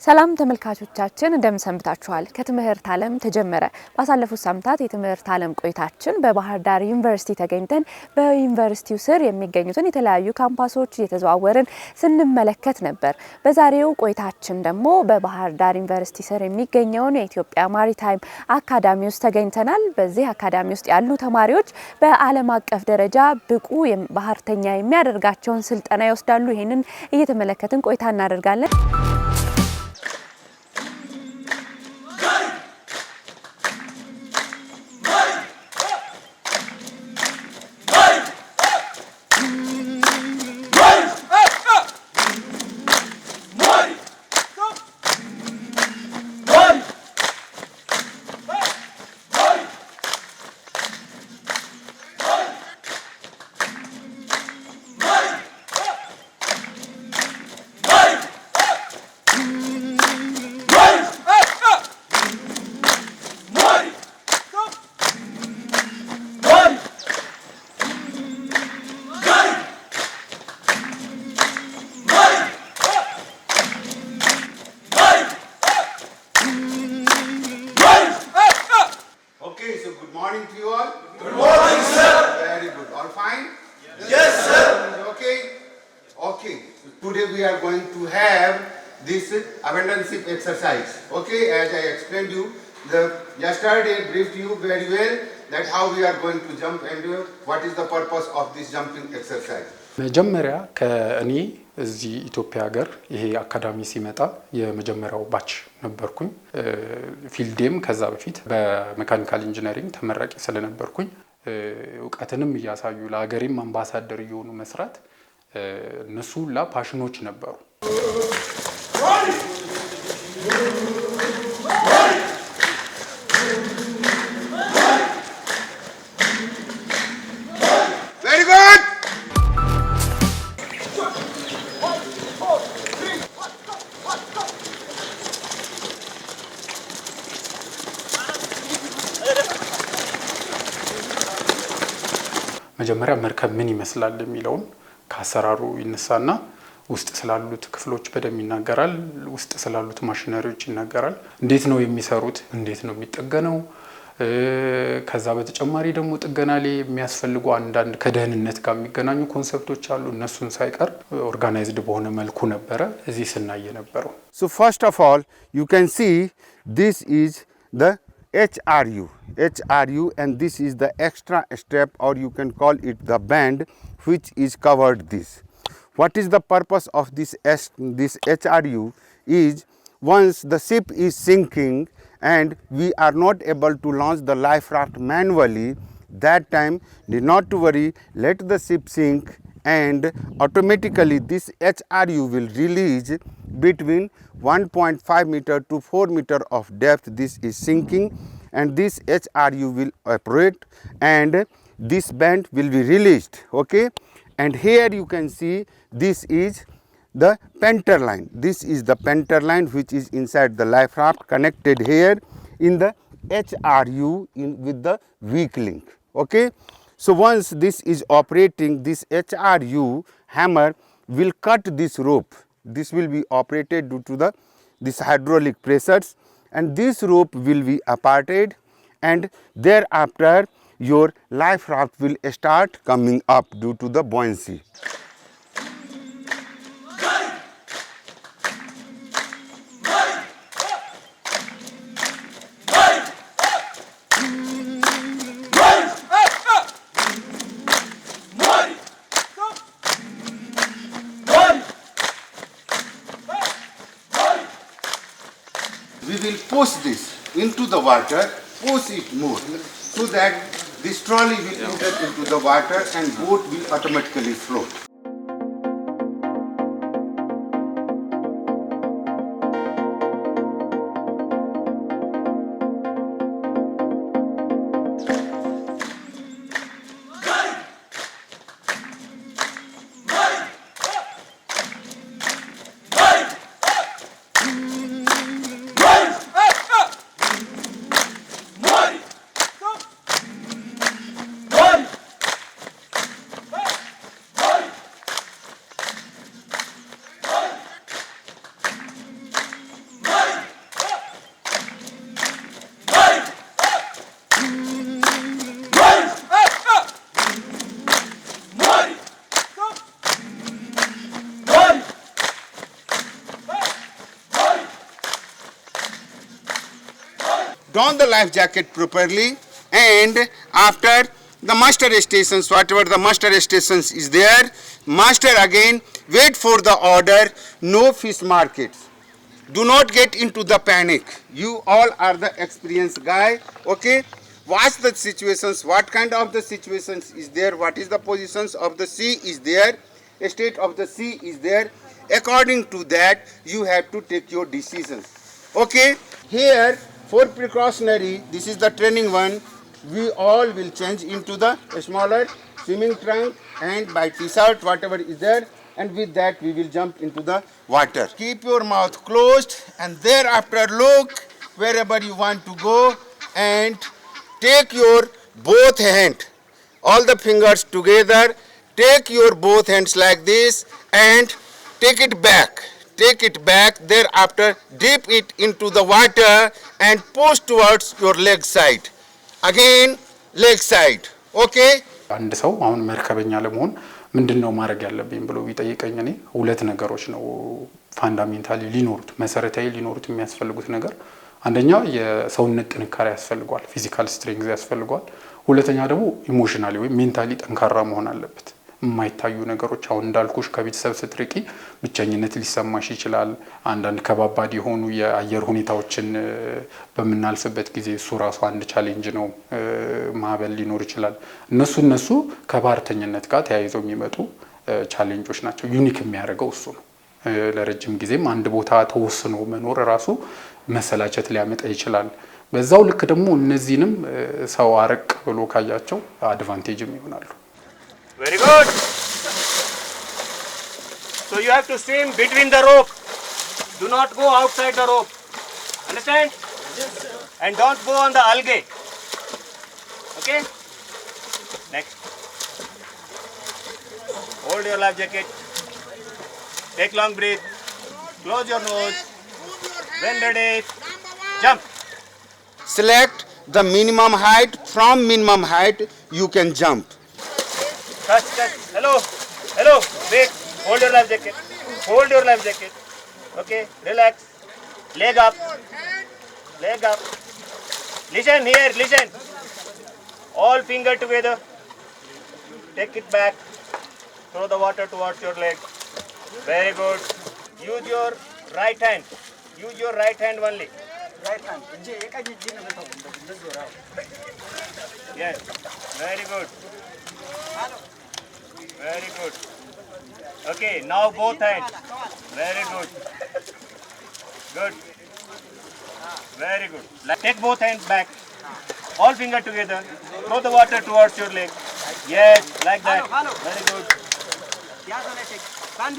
ሰላም ተመልካቾቻችን እንደምን ሰንብታችኋል? ከትምህርት ዓለም ተጀመረ። ባሳለፉት ሳምንታት የትምህርት ዓለም ቆይታችን በባህር ዳር ዩኒቨርሲቲ ተገኝተን በዩኒቨርሲቲው ስር የሚገኙትን የተለያዩ ካምፓሶች እየተዘዋወርን ስንመለከት ነበር። በዛሬው ቆይታችን ደግሞ በባህር ዳር ዩኒቨርሲቲ ስር የሚገኘውን የኢትዮጵያ ማሪታይም አካዳሚ ውስጥ ተገኝተናል። በዚህ አካዳሚ ውስጥ ያሉ ተማሪዎች በዓለም አቀፍ ደረጃ ብቁ ባህርተኛ የሚያደርጋቸውን ስልጠና ይወስዳሉ። ይሄንን እየተመለከትን ቆይታ እናደርጋለን። Today we are going to have this abundancy exercise. Okay, as I explained you, yesterday briefed you very well that how we are going to jump and what is the purpose of this jumping exercise. መጀመሪያ ከእኔ እዚህ ኢትዮጵያ ሀገር ይሄ አካዳሚ ሲመጣ የመጀመሪያው ባች ነበርኩኝ። ፊልዴም ከዛ በፊት በሜካኒካል ኢንጂነሪንግ ተመራቂ ስለነበርኩኝ እውቀትንም እያሳዩ ለሀገሬም አምባሳደር እየሆኑ መስራት እነሱ ሁላ ፓሽኖች ነበሩ። Very good. መጀመሪያ መርከብ ምን ይመስላል የሚለውን ከአሰራሩ ይነሳና ውስጥ ስላሉት ክፍሎች በደም ይናገራል። ውስጥ ስላሉት ማሽነሪዎች ይናገራል። እንዴት ነው የሚሰሩት? እንዴት ነው የሚጠገነው? ከዛ በተጨማሪ ደግሞ ጥገና ላይ የሚያስፈልጉ አንዳንድ ከደህንነት ጋር የሚገናኙ ኮንሰፕቶች አሉ። እነሱን ሳይቀር ኦርጋናይዝድ በሆነ መልኩ ነበረ እዚህ ስናየ ነበረው። So first of all you can see this is the HRU and this is the extra step or you can call it the band which is covered this. What is the purpose of this HRU is once the ship is sinking and we are not able to launch the life raft manually, that time need not to worry, let the ship sink and automatically this HRU will release between 1.5 meter to 4 meter of depth. This is sinking and this HRU will operate and this band will be released. Okay, and here you can see this is the penter line. This is the penter line which is inside the life raft connected here in the HRU with the weak link. Okay, so once this is operating, this HRU hammer will cut this rope. This will be operated due to this hydraulic pressures and this rope will be aparted and thereafter your life raft will start coming up due to the buoyancy. We will push this into the water, push it more so that this trolley will enter into the water and boat will automatically float. don the life jacket properly, and after the muster stations, whatever the muster stations is there, master again wait for the order. No fish markets. Do not get into the panic. You all are the experienced guy. Okay, watch the situations. What kind of the situations is there? What is the positions of the sea is there? State of the sea is there. According to that, you have to take your decisions. Okay, here for precautionary, this is the training one. We all will change into the smaller swimming trunk and by t-shirt, whatever is there, and with that we will jump into the water. Keep your mouth closed and thereafter look wherever you want to go and take your both hand, all the fingers together, take your both hands like this and take it back. Take it back, thereafter dip it into the water and push towards your leg side. Again, leg side. Okay? አንድ ሰው አሁን መርከበኛ ለመሆን ምንድነው ማድረግ ያለብኝ ብሎ ቢጠይቀኝ እኔ ሁለት ነገሮች ነው ፋንዳሜንታሊ ሊኖሩት መሰረታዊ ሊኖሩት የሚያስፈልጉት ነገር አንደኛው የሰውነት ጥንካሬ ያስፈልጋል ፊዚካል ስትሬንግዝ ያስፈልጋል ሁለተኛ ደግሞ ኢሞሽናሊ ወይ ሜንታሊ ጠንካራ መሆን አለበት የማይታዩ ነገሮች አሁን እንዳልኩሽ ከቤተሰብ ስትርቂ ብቸኝነት ሊሰማሽ ይችላል አንዳንድ ከባባድ የሆኑ የአየር ሁኔታዎችን በመናልፍበት ጊዜ እሱ ራሱ አንድ ቻሌንጅ ነው ማዕበል ሊኖር ይችላል እነሱ ከባርተኝነት ጋር ተያይዘው የሚመጡ ቻሌንጆች ናቸው ዩኒክ የሚያደርገው እሱ ነው ለረጅም ጊዜም አንድ ቦታ ተወስኖ መኖር ራሱ መሰላቸት ሊያመጣ ይችላል በዛው ልክ ደግሞ እነዚህንም ሰው አረቅ ብሎ ካያቸው አድቫንቴጅም ይሆናሉ Very good. So you have to swim between the rope. Do not go outside the rope. Understand? Yes, sir. And don't go on the algae. Okay? Next. Hold your life jacket. Take long breath. Close your nose. When ready, jump. Select the minimum height. From minimum height, you can jump. Touch. Hello. Wait. Hold your life jacket. Hold your life jacket. Okay. Relax. Leg up. Listen here. Listen. All finger together. Take it back. Throw the water towards your leg. Very good. Use your right hand. Use your right hand only. Right hand. Yes. Very good. Very good. Okay, now both hands. Very good. Good. Very good. Take both hands back. All finger together. Throw the water towards your leg. Yes, like that. Very good.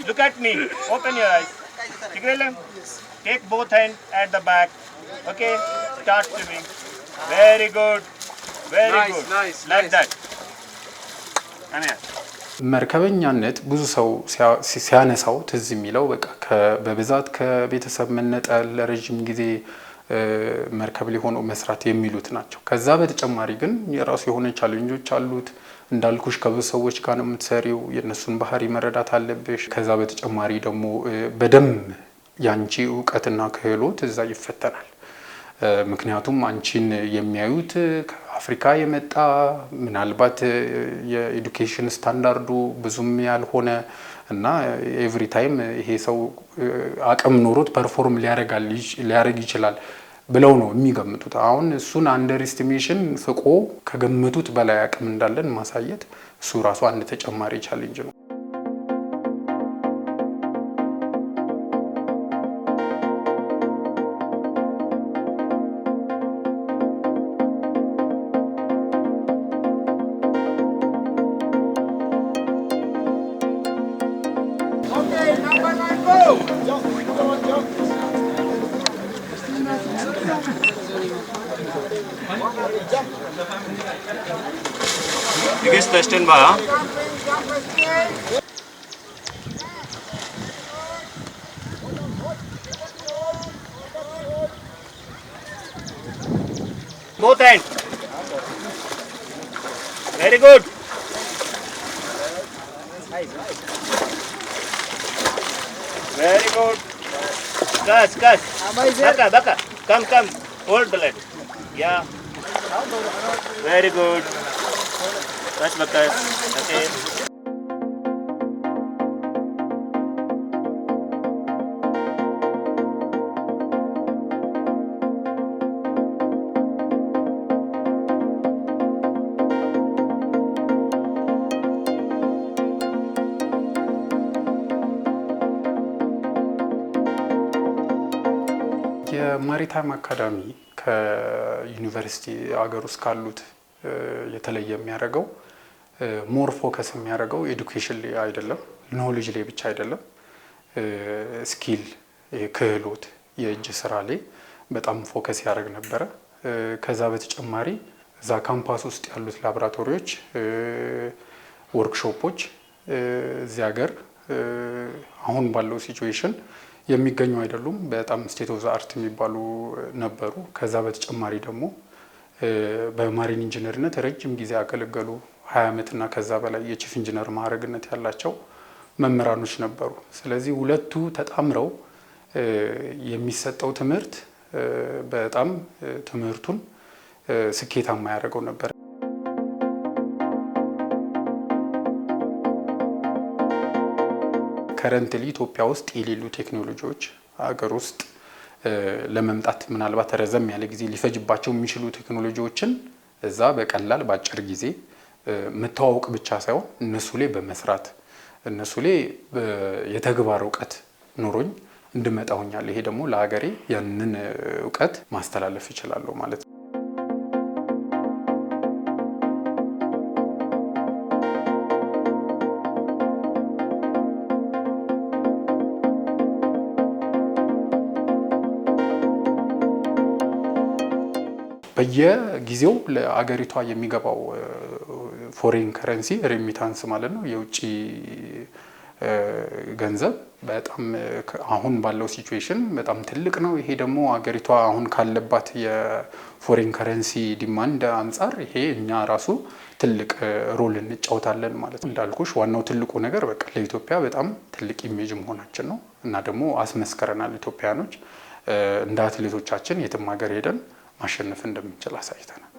Look at me. Open your eyes. Take both hands at the back. Okay, start swimming. Very good. Very good. Nice. Like that. Come here. መርከበኛነት ብዙ ሰው ሲያነሳው ትዝ የሚለው በቃ በብዛት ከቤተሰብ መነጠል ለረጅም ጊዜ መርከብ ላይ ሆኖ መስራት የሚሉት ናቸው ከዛ በተጨማሪ ግን የራሱ የሆነ ቻሌንጆች አሉት እንዳልኩሽ ከብዙ ሰዎች ጋር ነው የምትሰሪው የነሱን ባህሪ መረዳት አለብሽ ከዛ በተጨማሪ ደግሞ በደም ያንቺ ዕውቀትና ክህሎት እዛ ይፈተናል ምክንያቱም አንቺን የሚያዩት ከአፍሪካ የመጣ ምናልባት የኤዱኬሽን ስታንዳርዱ ብዙም ያልሆነ እና ኤቭሪ ታይም ይሄ ሰው አቅም ኖሮት ፐርፎርም ሊያረግ ይችላል ብለው ነው የሚገምቱት አሁን እሱን አንደር ኤስቲሜሽን ፍቆ ከገመቱት በላይ አቅም እንዳለን ማሳየት እሱ ራሱ አንድ ተጨማሪ ቻሌንጅ ነው Biggest question ba? Both hands. Very good. Very good. Baka. Come. Hold the leg. Yeah. Very good. Touch Bakas. Okay. የማሪታይም አካዳሚ ከዩኒቨርሲቲ አገር ውስጥ ካሉት የተለየ የሚያደርገው ሞር ፎከስ የሚያደርገው ኤዱኬሽን ላይ አይደለም፣ ኖሌጅ ላይ ብቻ አይደለም፣ ስኪል ክህሎት፣ የእጅ ስራ ላይ በጣም ፎከስ ያደርግ ነበረ። ከዛ በተጨማሪ እዛ ካምፓስ ውስጥ ያሉት ላቦራቶሪዎች፣ ወርክሾፖች እዚህ ሀገር አሁን ባለው ሲቹዌሽን የሚገኙ አይደሉም። በጣም ስቴት ኦፍ ዘ አርት የሚባሉ ነበሩ። ከዛ በተጨማሪ ደግሞ በማሪን ኢንጂነርነት ረጅም ጊዜ ያገለገሉ 20 ዓመትና ከዛ በላይ የቺፍ ኢንጂነር ማዕረግነት ያላቸው መምህራኖች ነበሩ። ስለዚህ ሁለቱ ተጣምረው የሚሰጠው ትምህርት በጣም ትምህርቱን ስኬታማ ያደርገው ነበር። ከረንትሊ ኢትዮጵያ ውስጥ የሌሉ ቴክኖሎጂዎች አገር ውስጥ ለመምጣት ምናልባት ረዘም ያለ ጊዜ ሊፈጅባቸው የሚችሉ ቴክኖሎጂዎችን እዛ በቀላል በአጭር ጊዜ መተዋወቅ ብቻ ሳይሆን እነሱ ላይ በመስራት እነሱ ላይ የተግባር እውቀት ኖሮኝ እንድመጣ ሆኛለሁ። ይሄ ደግሞ ለሀገሬ ያንን እውቀት ማስተላለፍ ይችላል ማለት ነው። በየጊዜው ለአገሪቷ የሚገባው ፎሬን ከረንሲ ሬሚታንስ ማለት ነው፣ የውጭ ገንዘብ በጣም አሁን ባለው ሲቹዌሽን በጣም ትልቅ ነው። ይሄ ደግሞ አገሪቷ አሁን ካለባት የፎሬን ከረንሲ ዲማንድ አንጻር ይሄ እኛ ራሱ ትልቅ ሮል እንጫወታለን ማለት ነው። እንዳልኩሽ ዋናው ትልቁ ነገር በቃ ለኢትዮጵያ በጣም ትልቅ ኢሜጅ መሆናችን ነው እና ደግሞ አስመስከረናል። ኢትዮጵያኖች እንደ አትሌቶቻችን የትም ሀገር ሄደን ማሸነፍ እንደምንችል አሳይተናል።